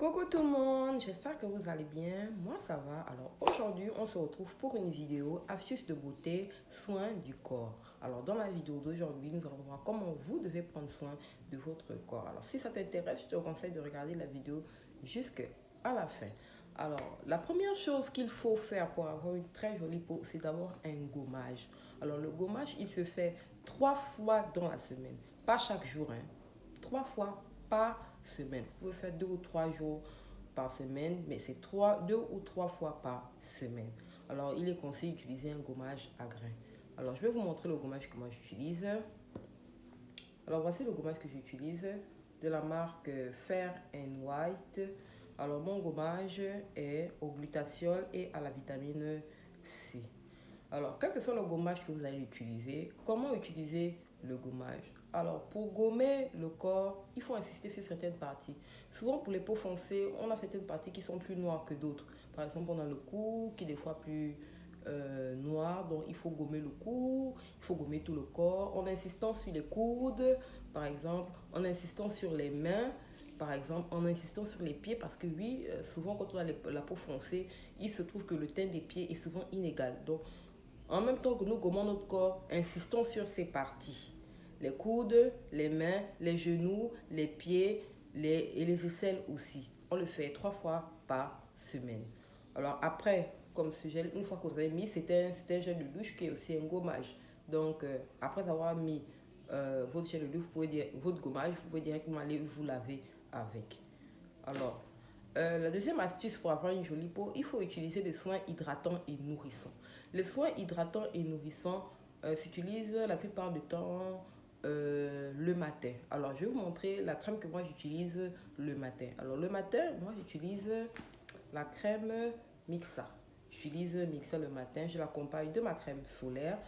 Coucou tout le monde, j'espère que vous allez bien. Moi ça va. Alors aujourd'hui on se retrouve pour une vidéo astuces de beauté, soins du corps. Alors dans la vidéo d'aujourd'hui nous allons voir comment vous devez prendre soin de votre corps. Alors si ça t'intéresse, je te conseille de regarder la vidéo jusqu'à la fin. Alors la première chose qu'il faut faire pour avoir une très jolie peau, c'est d'abord un gommage. Alors le gommage il se fait 3 fois dans la semaine, pas chaque jour, hein. 3 fois par semaine. Vous pouvez faire 2 ou 3 jours par semaine, mais c'est 2 ou 3 fois par semaine. Alors, il est conseillé d'utiliser un gommage à grains. Alors, je vais vous montrer le gommage que moi j'utilise. Alors, voici le gommage que j'utilise de la marque Fair and White. Alors, mon gommage est au glutathiol et à la vitamine C. Alors, quel que soit le gommage que vous allez utiliser, comment utiliser le gommage? Alors, pour gommer le corps, il faut insister sur certaines parties. Souvent, pour les peaux foncées, on a certaines parties qui sont plus noires que d'autres. Par exemple, on a le cou qui est des fois plus noir, donc il faut gommer le cou, il faut gommer tout le corps, en insistant sur les coudes, par exemple, en insistant sur les mains, par exemple, en insistant sur les pieds, parce que oui, souvent quand on a la peau foncée, il se trouve que le teint des pieds est souvent inégal. Donc, en même temps que nous gommons notre corps, insistons sur ces parties. Les coudes, les mains, les genoux, les pieds et les aisselles aussi. On le fait 3 fois par semaine. Alors après, comme ce gel, une fois que vous avez mis, c'est un gel de douche qui est aussi un gommage. Donc après avoir mis votre gel de douche, votre gommage, vous pouvez directement aller vous laver avec. Alors, la deuxième astuce pour avoir une jolie peau, il faut utiliser des soins hydratants et nourrissants. Les soins hydratants et nourrissants s'utilisent la plupart du temps le matin. Alors, je vais vous montrer la crème que moi j'utilise le matin. Alors, le matin, moi j'utilise la crème Mixa. J'utilise Mixa le matin, je l'accompagne de ma crème solaire.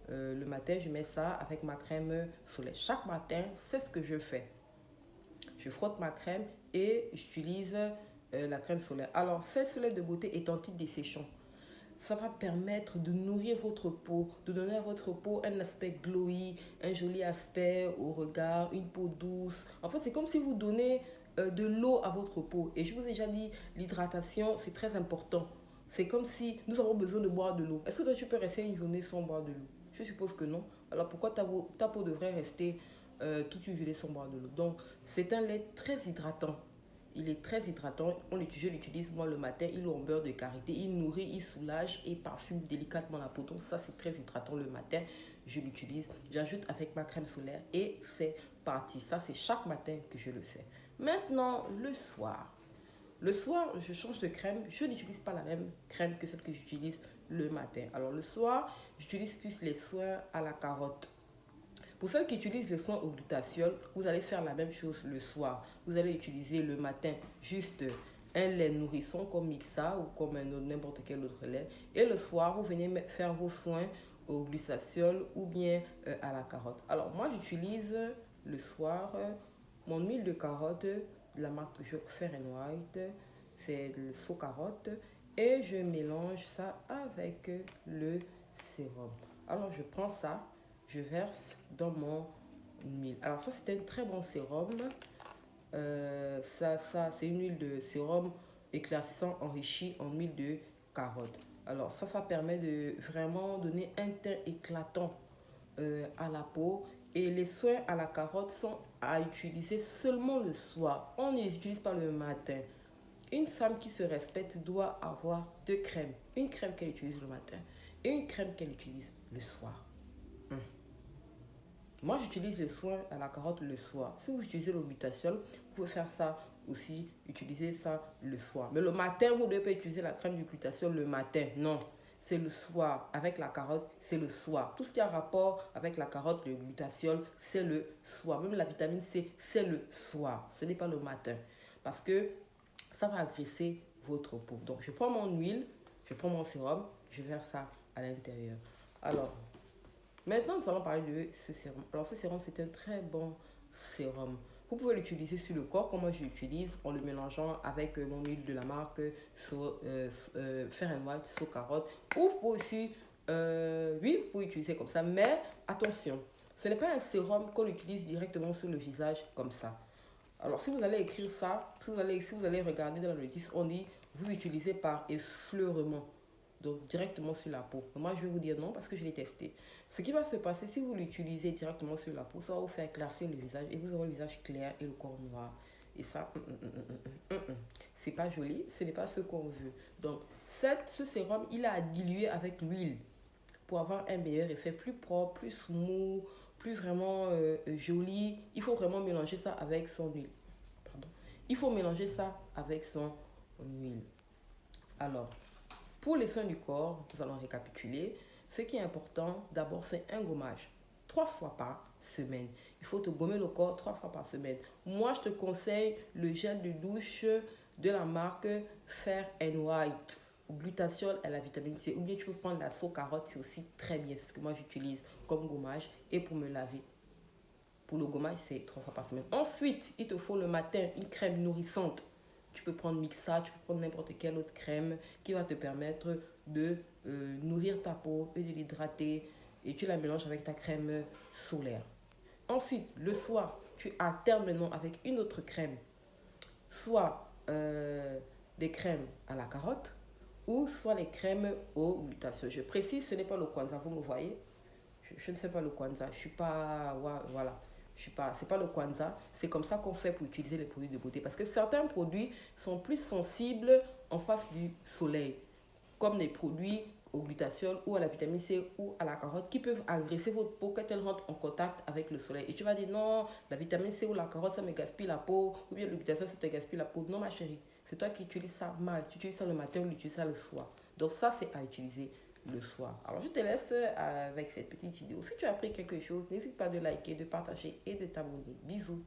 Le matin, je mets ça avec ma crème solaire. Chaque matin, c'est ce que je fais. Je frotte ma crème et j'utilise la crème solaire. Alors, cette solaire de beauté est anti-desséchant. Ça va permettre de nourrir votre peau, de donner à votre peau un aspect glowy, un joli aspect au regard, une peau douce. En fait, c'est comme si vous donnez de l'eau à votre peau. Et je vous ai déjà dit, l'hydratation, c'est très important. C'est comme si nous avons besoin de boire de l'eau. Est-ce que toi, tu peux rester une journée sans boire de l'eau? Je suppose que non. Alors pourquoi ta peau devrait rester toute une journée sans boire de l'eau? Donc, c'est un lait très hydratant. Il est très hydratant. Je l'utilise moi le matin. Il est en beurre de karité. Il nourrit, il soulage et parfume délicatement la peau. Donc ça, c'est très hydratant le matin. Je l'utilise. J'ajoute avec ma crème solaire et c'est parti. Ça, c'est chaque matin que je le fais. Maintenant, le soir. Le soir, je change de crème. Je n'utilise pas la même crème que celle que j'utilise le matin. Alors le soir, j'utilise plus les soins à la carotte. Pour celles qui utilisent les soins au glutathiol, vous allez faire la même chose le soir. Vous allez utiliser le matin juste un lait nourrisson comme Mixa ou comme n'importe quel autre lait. Et le soir, vous venez faire vos soins au glutathiol ou bien à la carotte. Alors moi, j'utilise le soir mon huile de carotte de la marque toujours Fair and White. C'est le saut carotte. Et je mélange ça avec le sérum. Alors je prends ça, je verse dans mon huile. Alors ça c'est un très bon sérum. C'est une huile de sérum éclaircissant enrichie en huile de carotte. Alors ça permet de vraiment donner un teint éclatant à la peau. Et les soins à la carotte sont à utiliser seulement le soir. On ne les utilise pas le matin. Une femme qui se respecte doit avoir 2 crèmes. Une crème qu'elle utilise le matin et une crème qu'elle utilise le soir. Moi, j'utilise les soins à la carotte le soir. Si vous utilisez le glutathiol, vous pouvez faire ça aussi, utiliser ça le soir. Mais le matin, vous ne devez pas utiliser la crème du glutathiol le matin. Non, c'est le soir. Avec la carotte, c'est le soir. Tout ce qui a rapport avec la carotte, le glutathiol, c'est le soir. Même la vitamine C, c'est le soir. Ce n'est pas le matin. Parce que ça va agresser votre peau. Donc, je prends mon huile, je prends mon sérum, je verse ça à l'intérieur. Alors, maintenant, nous allons parler de ce sérum. Alors, ce sérum, c'est un très bon sérum. Vous pouvez l'utiliser sur le corps, comme moi je l'utilise, en le mélangeant avec mon huile de la marque Fair and White, So Carotte. Ou vous pouvez aussi, oui, vous pouvez utiliser comme ça. Mais attention, ce n'est pas un sérum qu'on utilise directement sur le visage comme ça. Alors, si vous allez écrire ça, si vous allez regarder dans la notice, on dit vous utilisez par effleurement, donc directement sur la peau. Moi, je vais vous dire non parce que je l'ai testé. Ce qui va se passer si vous l'utilisez directement sur la peau, ça va vous faire éclaircir le visage et vous aurez le visage clair et le corps noir. Et ça, c'est pas joli, ce n'est pas ce qu'on veut. Donc, ce sérum, il a dilué avec l'huile pour avoir un meilleur effet, plus propre, plus smooth, plus vraiment joli. Il faut vraiment mélanger ça avec son huile. Pardon. Il faut mélanger ça avec son huile. Alors, pour les soins du corps, nous allons récapituler. Ce qui est important, d'abord, c'est un gommage. 3 fois par semaine. Il faut te gommer le corps 3 fois par semaine. Moi, je te conseille le gel de douche de la marque Fair and White. Glutathione à la vitamine C. Ou bien tu peux prendre la sauce carotte, c'est aussi très bien. C'est ce que moi j'utilise comme gommage. Et pour me laver. Pour le gommage, c'est 3 fois par semaine. Ensuite, il te faut le matin une crème nourrissante. Tu peux prendre Mixa, tu peux prendre n'importe quelle autre crème qui va te permettre de nourrir ta peau et de l'hydrater. Et tu la mélanges avec ta crème solaire. Ensuite, le soir, tu alternes maintenant avec une autre crème. Soit des crèmes à la carotte ou soit les crèmes au glutathione. Je précise, ce n'est pas le Kwanzaa, vous me voyez. Je ne sais pas le Kwanzaa, je suis pas, voilà, je suis pas, c'est pas le Kwanzaa. C'est comme ça qu'on fait pour utiliser les produits de beauté, parce que certains produits sont plus sensibles en face du soleil, comme les produits au glutathione ou à la vitamine C ou à la carotte qui peuvent agresser votre peau quand elle rentre en contact avec le soleil. Et tu vas dire non, la vitamine C ou la carotte ça me gaspille la peau, ou bien le glutathione ça te gaspille la peau. Non ma chérie, c'est toi qui utilises ça mal. Tu utilises ça le matin ou tu utilises ça le soir. Donc ça c'est à utiliser le soir. Alors je te laisse avec cette petite vidéo. Si tu as appris quelque chose, n'hésite pas de liker, de partager et de t'abonner. Bisous.